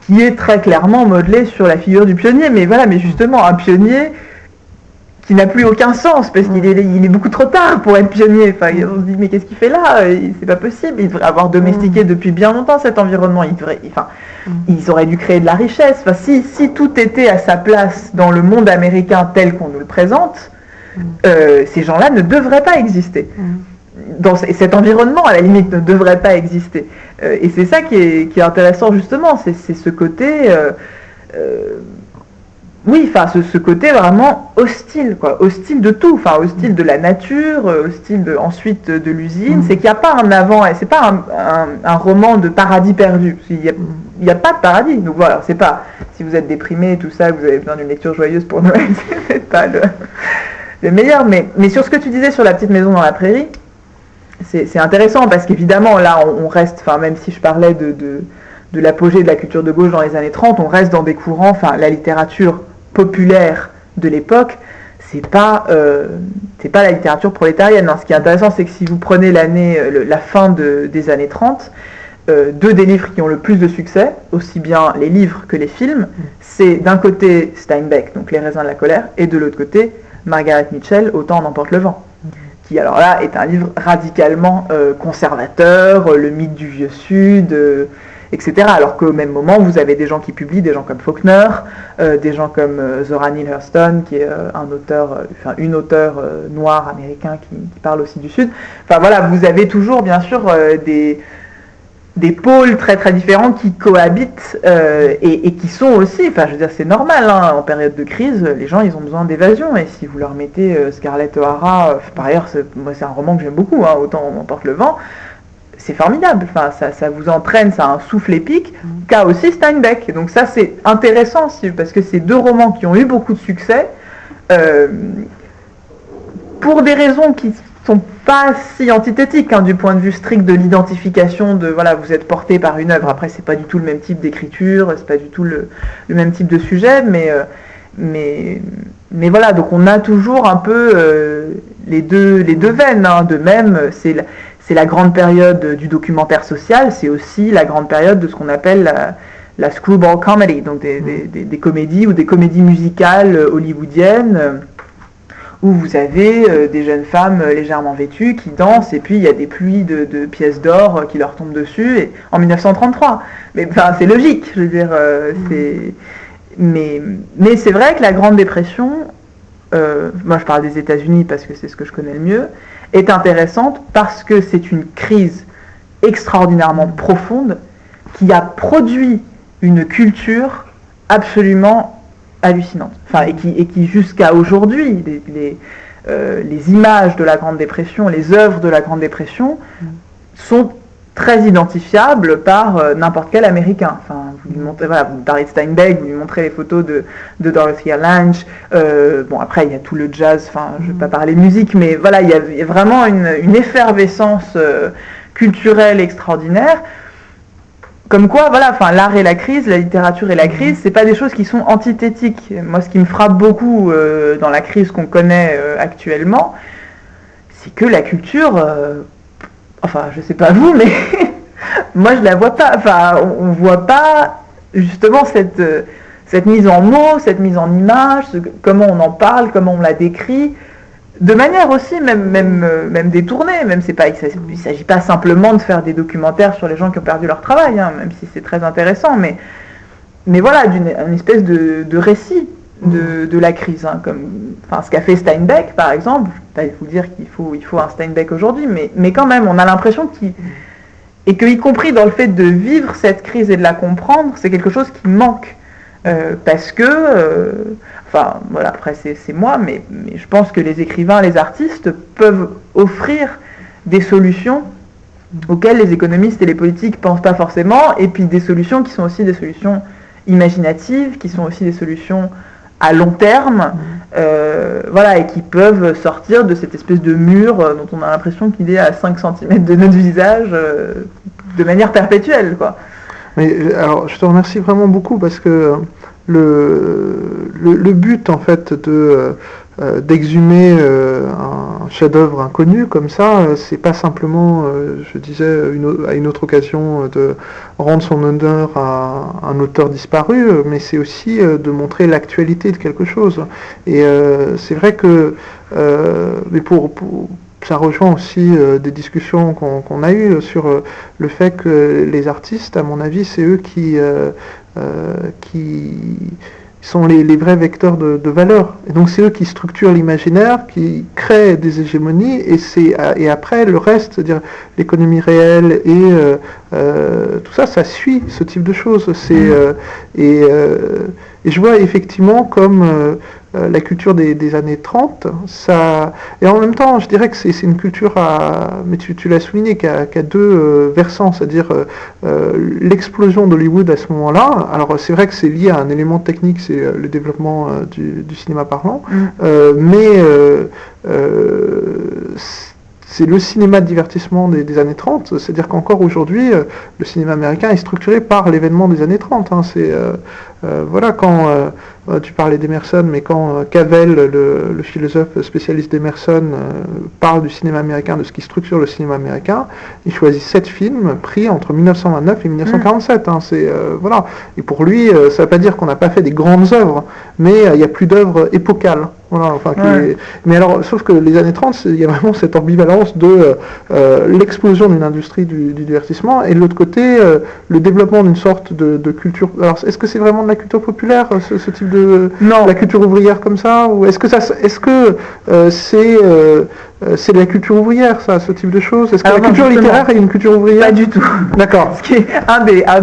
qui est très clairement modelé sur la figure du pionnier, mais justement un pionnier qui n'a plus aucun sens, parce qu'il est beaucoup trop tard pour être pionnier. On se dit, mais qu'est-ce qu'il fait là? C'est pas possible, il devrait avoir domestiqué depuis bien longtemps cet environnement, ils auraient dû créer de la richesse. Si tout était à sa place dans le monde américain tel qu'on nous le présente, ces gens-là ne devraient pas exister. Cet environnement, à la limite, ne devrait pas exister. Et c'est ça qui est intéressant, justement, c'est ce côté... ce côté vraiment hostile, hostile de tout, hostile de la nature, hostile ensuite de l'usine. C'est qu'il n'y a pas un avant, et c'est pas un roman de paradis perdu. Il n'y a pas de paradis. Donc voilà, c'est pas, si vous êtes déprimé et tout ça, vous avez besoin d'une lecture joyeuse pour Noël, c'est pas le meilleur. Mais sur ce que tu disais sur La Petite Maison dans la Prairie, c'est intéressant parce qu'évidemment, là, on reste, même si je parlais de l'apogée de la culture de gauche dans les années 30, on reste dans des courants, la littérature populaire de l'époque, c'est pas la littérature prolétarienne. Ce qui est intéressant, c'est que si vous prenez la fin des années 30, deux des livres qui ont le plus de succès, aussi bien les livres que les films, c'est d'un côté Steinbeck, donc Les raisins de la colère, et de l'autre côté Margaret Mitchell, Autant en emporte le vent, qui alors là est un livre radicalement conservateur, le mythe du vieux Sud, etc. Alors qu'au même moment, vous avez des gens qui publient, des gens comme Faulkner, des gens comme Zora Neale Hurston, qui est une auteure noire américain qui parle aussi du Sud. Enfin voilà, vous avez toujours bien sûr des pôles très très différents qui cohabitent et qui sont aussi, enfin je veux dire c'est normal, hein, en période de crise, les gens ils ont besoin d'évasion, et si vous leur mettez Scarlett O'Hara, par ailleurs moi c'est un roman que j'aime beaucoup, hein, Autant on emporte le vent, c'est formidable, enfin ça vous entraîne, ça a un souffle épique, qu'a aussi Steinbeck, donc ça c'est intéressant parce que c'est deux romans qui ont eu beaucoup de succès, pour des raisons qui sont pas si antithétiques, hein, du point de vue strict de l'identification de voilà, vous êtes porté par une œuvre. Après c'est pas du tout le même type d'écriture, c'est pas du tout le même type de sujet, mais voilà, donc on a toujours un peu les deux veines, hein. De même c'est la grande période du documentaire social, c'est aussi la grande période de ce qu'on appelle la screwball comedy, donc des comédies ou des comédies musicales hollywoodiennes, où vous avez des jeunes femmes légèrement vêtues qui dansent, et puis il y a des pluies de pièces d'or qui leur tombent dessus, en 1933. Mais enfin, c'est logique, je veux dire, mais c'est vrai que la Grande Dépression, moi je parle des États-Unis parce que c'est ce que je connais le mieux, est intéressante parce que c'est une crise extraordinairement profonde qui a produit une culture absolument hallucinante. Enfin, et qui jusqu'à aujourd'hui, les images de la Grande Dépression, les œuvres de la Grande Dépression sont très identifiables par n'importe quel Américain. Enfin, vous lui montrez, voilà, vous parlez de Steinbeck, vous lui montrez les photos de Dorothea Lange. Bon, après, il y a tout le jazz, enfin, je ne vais pas parler musique, mais voilà, il y a vraiment une effervescence culturelle extraordinaire. Comme quoi, voilà, enfin, l'art et la crise, la littérature et la crise, c'est pas des choses qui sont antithétiques. Moi, ce qui me frappe beaucoup dans la crise qu'on connaît actuellement, c'est que la culture, enfin, je sais pas vous, mais moi, je la vois pas. Enfin, on voit pas justement cette mise en mots, cette mise en image, comment on en parle, comment on la décrit. De manière aussi même détournée, même il s'agit pas simplement de faire des documentaires sur les gens qui ont perdu leur travail, hein, même si c'est très intéressant, mais voilà, une espèce de récit de la crise, hein, comme ce qu'a fait Steinbeck par exemple. Je ne vais pas vous dire qu'il faut un Steinbeck aujourd'hui, mais quand même on a l'impression et que y compris dans le fait de vivre cette crise et de la comprendre, c'est quelque chose qui manque. Parce que, enfin voilà, après c'est moi, mais je pense que les écrivains, les artistes peuvent offrir des solutions auxquelles les économistes et les politiques pensent pas forcément, et puis des solutions qui sont aussi des solutions imaginatives, qui sont aussi des solutions à long terme, voilà, et qui peuvent sortir de cette espèce de mur dont on a l'impression qu'il est à 5 cm de notre visage de manière perpétuelle, quoi. Mais alors, je te remercie vraiment beaucoup parce que le but en fait d'exhumer un chef-d'œuvre inconnu comme ça, c'est pas simplement, je disais à une autre occasion, de rendre son honneur à un auteur disparu, mais c'est aussi de montrer l'actualité de quelque chose. Et c'est vrai que, mais ça rejoint aussi des discussions qu'on a eues sur le fait que les artistes, à mon avis, c'est eux qui sont les vrais vecteurs de valeur. Et donc c'est eux qui structurent l'imaginaire, qui créent des hégémonies, et après le reste, c'est-à-dire l'économie réelle et tout ça, ça suit ce type de choses. Et je vois effectivement comme la culture des années 30, et en même temps je dirais que c'est une culture mais tu l'as souligné, qui a deux versants, c'est-à-dire l'explosion d'Hollywood à ce moment-là. Alors c'est vrai que c'est lié à un élément technique, c'est le développement du cinéma parlant, mais c'est le cinéma de divertissement des années 30, c'est-à-dire qu'encore aujourd'hui, le cinéma américain est structuré par l'événement des années 30. Hein. Voilà, quand tu parlais d'Emerson, mais quand Cavell, le philosophe spécialiste d'Emerson, parle du cinéma américain, de ce qui structure le cinéma américain, il choisit 7 films pris entre 1929 et 1947. Hein. Voilà. Et pour lui, ça ne veut pas dire qu'on n'a pas fait des grandes œuvres, mais il n'y a plus d'œuvres épocales. Voilà, enfin, mais alors, sauf que les années 30, il y a vraiment cette ambivalence de l'explosion d'une industrie du divertissement et de l'autre côté, le développement d'une sorte de culture. Alors, est-ce que c'est vraiment de la culture populaire, ce type de la culture ouvrière comme ça, ou est-ce que c'est de la culture ouvrière, ça, ce type de choses? Est-ce que la culture littéraire est une culture ouvrière? Pas du tout. D'accord. Ce qui est un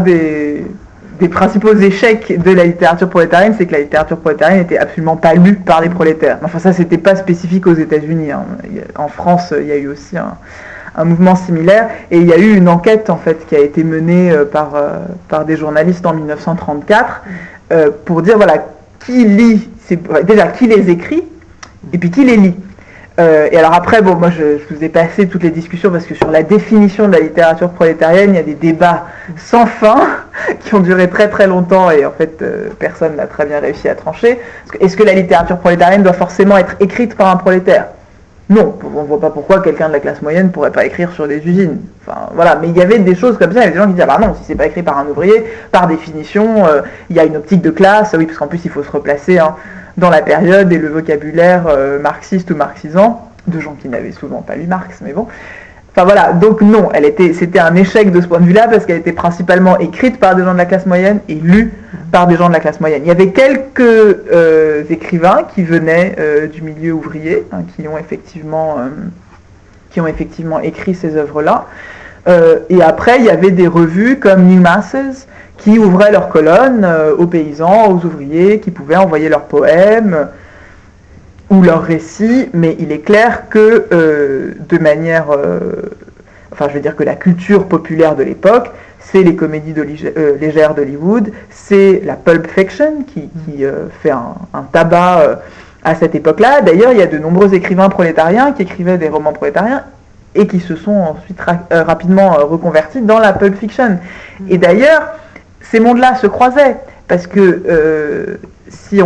des principaux échecs de la littérature prolétarienne, c'est que la littérature prolétarienne n'était absolument pas lue par les prolétaires. Enfin, ça, c'était pas spécifique aux États-Unis. Hein. En France, il y a eu aussi un mouvement similaire, et il y a eu une enquête en fait qui a été menée par des journalistes en 1934 pour dire voilà qui lit, déjà qui les écrit, et puis qui les lit. Et alors après, bon, moi je vous ai passé toutes les discussions parce que sur la définition de la littérature prolétarienne, il y a des débats sans fin qui ont duré très très longtemps et en fait personne n'a très bien réussi à trancher. Est-ce que la littérature prolétarienne doit forcément être écrite par un prolétaire? Non, on ne voit pas pourquoi quelqu'un de la classe moyenne ne pourrait pas écrire sur des usines. Enfin, voilà. Mais il y avait des choses comme ça, il y avait des gens qui disaient, ah bah non, si c'est pas écrit par un ouvrier, par définition, il y a une optique de classe, oui, parce qu'en plus il faut se replacer dans la période et le vocabulaire marxiste ou marxisant, de gens qui n'avaient souvent pas lu Marx, mais bon. Enfin voilà, donc non, c'était un échec de ce point de vue-là, parce qu'elle était principalement écrite par des gens de la classe moyenne et lue par des gens de la classe moyenne. Il y avait quelques écrivains qui venaient du milieu ouvrier, hein, qui ont effectivement écrit ces œuvres-là. Et après, il y avait des revues comme New Masses, qui ouvraient leurs colonnes aux paysans, aux ouvriers, qui pouvaient envoyer leurs poèmes ou leurs récits, mais il est clair que de manière... enfin, je veux dire que la culture populaire de l'époque, c'est les comédies légères d'Hollywood, c'est la pulp fiction qui fait un tabac à cette époque-là. D'ailleurs, il y a de nombreux écrivains prolétariens qui écrivaient des romans prolétariens et qui se sont ensuite rapidement reconvertis dans la pulp fiction. Et d'ailleurs, ces mondes-là se croisaient, parce que si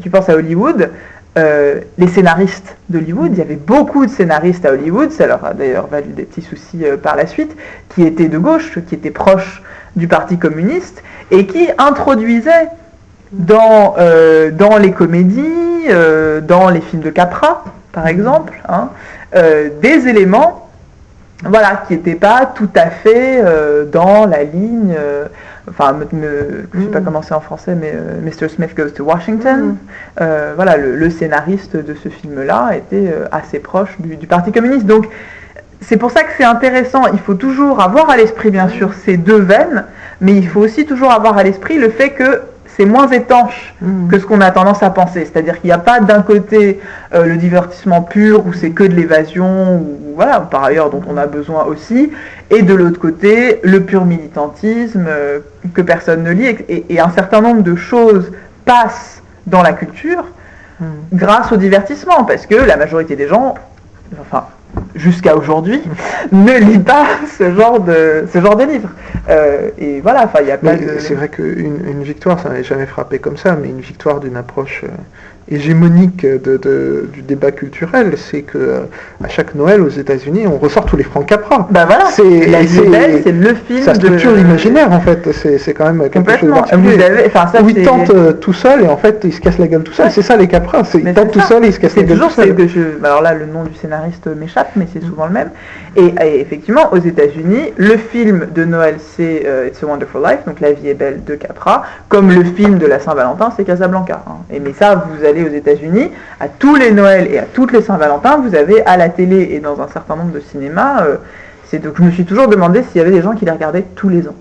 tu penses à Hollywood, les scénaristes d'Hollywood, il y avait beaucoup de scénaristes à Hollywood, ça leur a d'ailleurs valu des petits soucis par la suite, qui étaient de gauche, qui étaient proches du Parti communiste, et qui introduisaient dans les comédies, dans les films de Capra, par exemple, hein, des éléments voilà, qui n'étaient pas tout à fait dans la ligne... Enfin, je ne sais pas comment c'est en français, mais Mr. Smith Goes to Washington. Voilà, le scénariste de ce film-là était assez proche du Parti communiste. Donc, c'est pour ça que c'est intéressant. Il faut toujours avoir à l'esprit, bien sûr, ces deux veines, mais il faut aussi toujours avoir à l'esprit le fait que c'est moins étanche que ce qu'on a tendance à penser. C'est-à-dire qu'il n'y a pas d'un côté le divertissement pur où c'est que de l'évasion, ou voilà, par ailleurs dont on a besoin aussi, et de l'autre côté le pur militantisme que personne ne lit, et un certain nombre de choses passent dans la culture grâce au divertissement, parce que la majorité des gens, enfin jusqu'à aujourd'hui, ne lit pas ce genre de livre. Et voilà, enfin, il y a pas de... C'est vrai qu'une victoire, ça n'avait jamais frappé comme ça, mais une victoire d'une approche hégémonique du débat culturel, c'est que à chaque Noël aux États-Unis, on ressort tous les Frank Capra. Bah voilà, La Vie est belle, c'est le film. Ça structure l'imaginaire en fait. C'est quand même quelque chose de particulier. Où il tente tout seul et en fait il se casse la gueule tout seul. Ouais. C'est ça les Capra. Il tente tout seul et il se casse la gueule tout seul. Alors là, le nom du scénariste m'échappe, mais c'est souvent le même. Et effectivement, aux États-Unis, le film de Noël, c'est It's a Wonderful Life, donc La Vie est belle de Capra, comme le film de la Saint-Valentin, c'est Casablanca. Hein. Mais ça, vous allez aux États-Unis, à tous les Noëls et à toutes les Saint-Valentin, vous avez à la télé et dans un certain nombre de cinémas, donc je me suis toujours demandé s'il y avait des gens qui les regardaient tous les ans.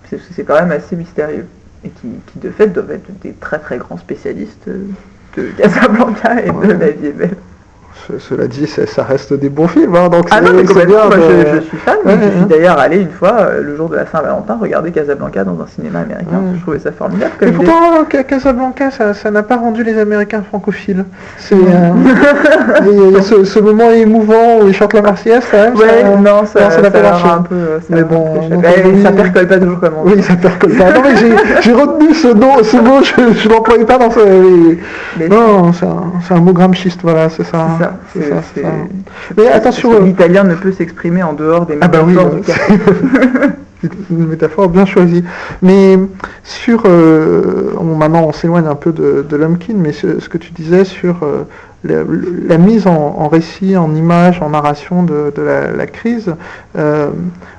C'est quand même assez mystérieux. Et qui de fait doivent être des très très grands spécialistes de Casablanca et de La Vie est belle. cela dit, ça reste des bons films. Hein, donc non, mais complètement, moi, je suis fan. Ouais, je suis d'ailleurs allé une fois, le jour de la Saint-Valentin, regarder Casablanca dans un cinéma américain. Je trouvais ça formidable. Mais pourtant, Casablanca, ça n'a pas rendu les Américains francophiles. Il y a ce moment émouvant où ils chantent la Marseillaise, quand même. Ça n'a pas marché. Un peu. Mais bon, ça percole pas toujours comme on dit. Oui, ça percole pas. Non, mais j'ai retenu ce mot, je l'employais pas dans ce. Non, c'est un mot gramschiste, voilà, c'est ça. C'est ça. Mais attention. L'italien ne peut s'exprimer en dehors des métaphores du café. Une métaphore bien choisie. Mais maintenant on s'éloigne un peu de Lumpkin, mais ce que tu disais sur la mise en récit, en image, en narration de la crise,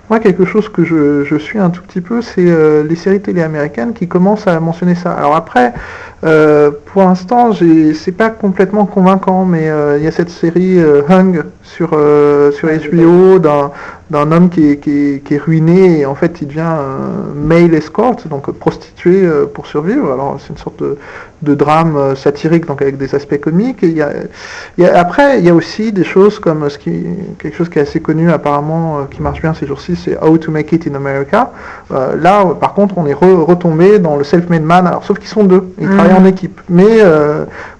moi quelque chose que je suis un tout petit peu, c'est les séries télé américaines qui commencent à mentionner ça. Alors après, pour l'instant, c'est pas complètement convaincant, mais il y a cette série Hung sur HBO d'un homme qui est ruiné et en fait il devient male escort, donc prostitué pour survivre. Alors c'est une sorte de drame satirique, donc avec des aspects comiques. Après il y a aussi des choses comme quelque chose qui est assez connu apparemment, qui marche bien ces jours-ci, c'est How to Make It in America. Là par contre on est retombé dans le self-made man, alors sauf qu'ils sont deux, ils travaillent en équipe. Mais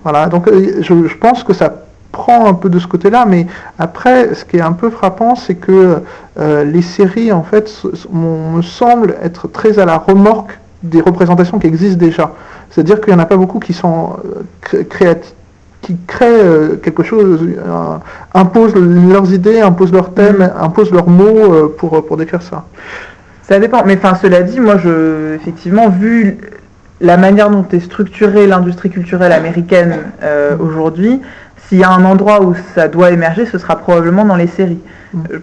voilà, donc je pense que ça prend un peu de ce côté-là, mais après, ce qui est un peu frappant, c'est que les séries, en fait, me semblent être très à la remorque des représentations qui existent déjà. C'est-à-dire qu'il n'y en a pas beaucoup qui sont créatifs, qui créent quelque chose, imposent leurs idées, imposent leurs thèmes, imposent leurs mots pour décrire ça. Ça dépend, mais cela dit, moi, effectivement, vu la manière dont est structurée l'industrie culturelle américaine aujourd'hui, s'il y a un endroit où ça doit émerger, ce sera probablement dans les séries.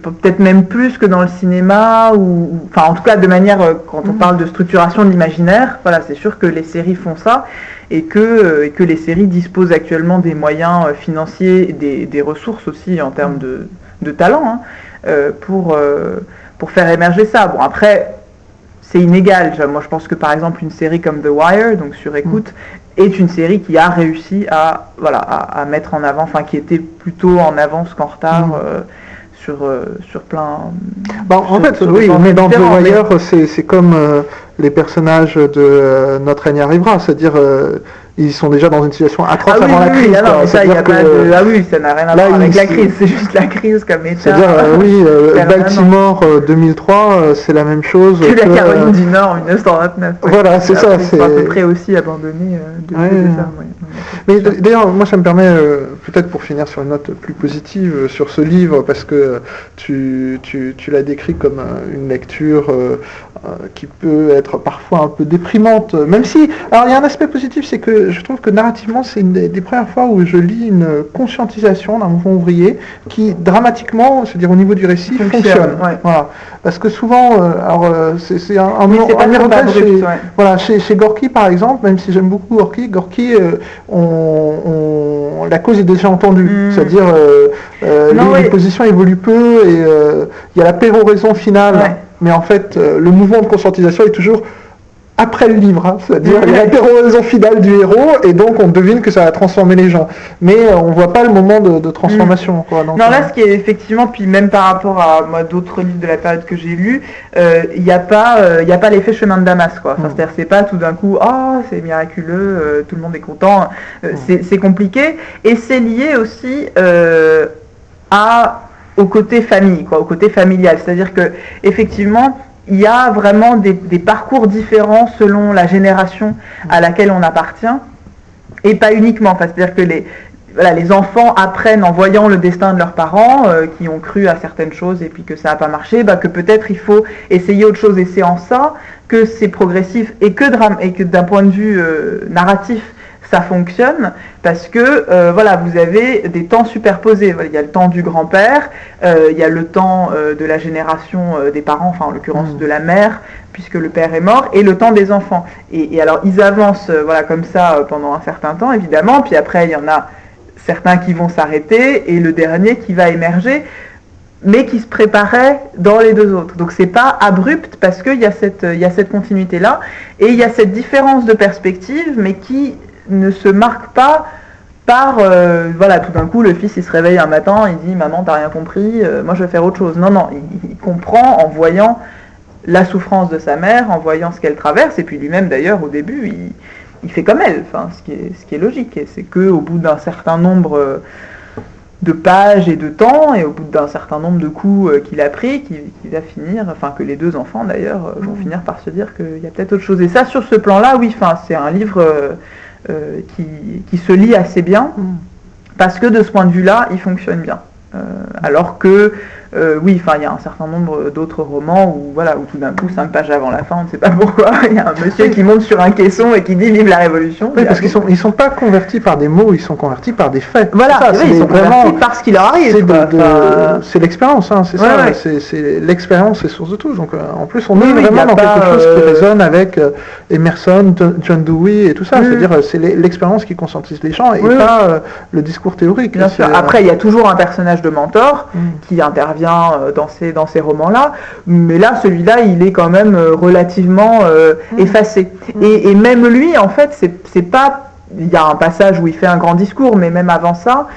Peut-être même plus que dans le cinéma, enfin en tout cas de manière, quand on parle de structuration de l'imaginaire, voilà, c'est sûr que les séries font ça, et que les séries disposent actuellement des moyens financiers, des ressources aussi en termes de talent, pour faire émerger ça. Bon après, c'est inégal. Moi je pense que par exemple une série comme The Wire, donc sur écoute, est une série qui a réussi à mettre en avant, enfin qui était plutôt en avance qu'en retard sur plein. En fait, oui, mais dans The Wire, c'est comme les personnages de Notre règne arrivera, c'est-à-dire ils sont déjà dans une situation atroce avant la crise. Ça n'a rien à voir avec la crise, c'est juste la crise comme état. C'est-à-dire, Baltimore 2003, c'est la même chose que la Caroline du Nord 1929. Voilà, c'est ça. C'est à peu près aussi abandonné depuis ça. Mais d'ailleurs, moi ça me permet, peut-être pour finir sur une note plus positive sur ce livre, parce que tu l'as décrit comme une lecture qui peut être parfois un peu déprimante, même si, alors il y a un aspect positif, c'est que je trouve que narrativement c'est une des premières fois où je lis une conscientisation d'un mouvement ouvrier qui dramatiquement, c'est-à-dire au niveau du récit, fonctionne. Voilà. Parce que souvent, c'est chez Gorky par exemple, même si j'aime beaucoup Gorky, la cause est déjà entendue, c'est-à-dire les positions évoluent peu et il y a la péroraison finale, mais en fait le mouvement de conscientisation est toujours après le livre, c'est-à-dire il y a la péroraison finale du héros et donc on devine que ça va transformer les gens, mais on voit pas le moment de transformation. Donc, là ce qui est effectivement, puis même par rapport à moi d'autres livres de la période que j'ai lus, il n'y a pas l'effet chemin de Damas, quoi. C'est-à-dire c'est pas tout d'un coup c'est miraculeux, tout le monde est content, c'est compliqué, et c'est lié aussi au côté famille, au côté familial, c'est-à-dire que effectivement il y a vraiment des parcours différents selon la génération à laquelle on appartient, et pas uniquement. C'est-à-dire que les enfants apprennent en voyant le destin de leurs parents qui ont cru à certaines choses et puis que ça n'a pas marché, que peut-être il faut essayer autre chose, et c'est en ça que c'est progressif et que d'un point de vue narratif, ça fonctionne, parce que vous avez des temps superposés. Il y a le temps du grand-père, il y a le temps de la génération des parents, enfin en l'occurrence de la mère, puisque le père est mort, et le temps des enfants. Et alors ils avancent comme ça pendant un certain temps, évidemment, puis après il y en a certains qui vont s'arrêter, et le dernier qui va émerger, mais qui se préparait dans les deux autres. Donc c'est pas abrupt, parce qu'il y a cette continuité-là, et il y a cette différence de perspective, mais qui ne se marque pas par, voilà, tout d'un coup, le fils, il se réveille un matin, il dit « Maman, t'as rien compris, moi je vais faire autre chose ». Non, non, il comprend en voyant la souffrance de sa mère, en voyant ce qu'elle traverse, et puis lui-même, d'ailleurs, au début, il fait comme elle, enfin, ce qui est logique. Et c'est qu'au bout d'un certain nombre de pages et de temps, et au bout d'un certain nombre de coups qu'il a pris, qu'il va finir, enfin, que les deux enfants, d'ailleurs, vont finir par se dire qu'il y a peut-être autre chose. Et ça, sur ce plan-là, oui, enfin, c'est un livre... qui se lit assez bien, parce que de ce point de vue-là, il fonctionne bien. Alors que, oui, enfin, il y a un certain nombre d'autres romans où, voilà, où tout d'un coup, 5 pages avant la fin, on ne sait pas pourquoi, il y a un monsieur qui monte sur un caisson et qui dit « Vive la Révolution ». Oui, parce qu'ils sont pas convertis par des mots, ils sont convertis par des faits. Voilà, ils sont convertis par ce qui leur arrive. C'est l'expérience, hein, c'est ça. Ouais. C'est l'expérience, c'est source de tout. Donc, en plus, on est vraiment dans quelque chose qui résonne avec Emerson, John Dewey et tout ça. C'est-à-dire, c'est l'expérience qui conscientise les gens et pas le discours théorique. Bien sûr. Après, il y a toujours un personnage de mentor qui intervient dans ces romans-là, mais là, celui-là, il est quand même relativement effacé. Et même lui, en fait, c'est pas... Il y a un passage où il fait un grand discours, mais même avant ça,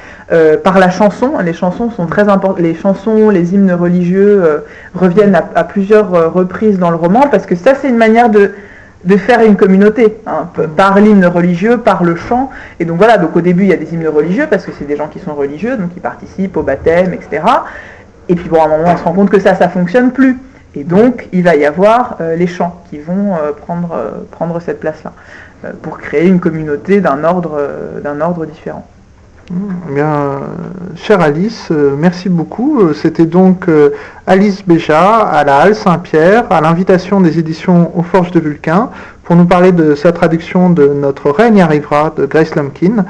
par la chanson, les chansons sont très importantes. Les chansons, les hymnes religieux reviennent à plusieurs reprises dans le roman, parce que ça, c'est une manière de faire une communauté, hein, par l'hymne religieux, par le chant. Et donc voilà, donc au début, il y a des hymnes religieux, parce que c'est des gens qui sont religieux, donc ils participent au baptême, etc. Et puis bon, à un moment, on se rend compte que ça fonctionne plus. Et donc, il va y avoir les chants qui vont prendre cette place-là, pour créer une communauté d'un ordre différent. Bien, chère Alice, merci beaucoup. C'était donc Alice Béja à la Halle Saint-Pierre, à l'invitation des éditions Aux Forges de Vulcain, pour nous parler de sa traduction de Notre règne arrivera de Grace Lumpkin.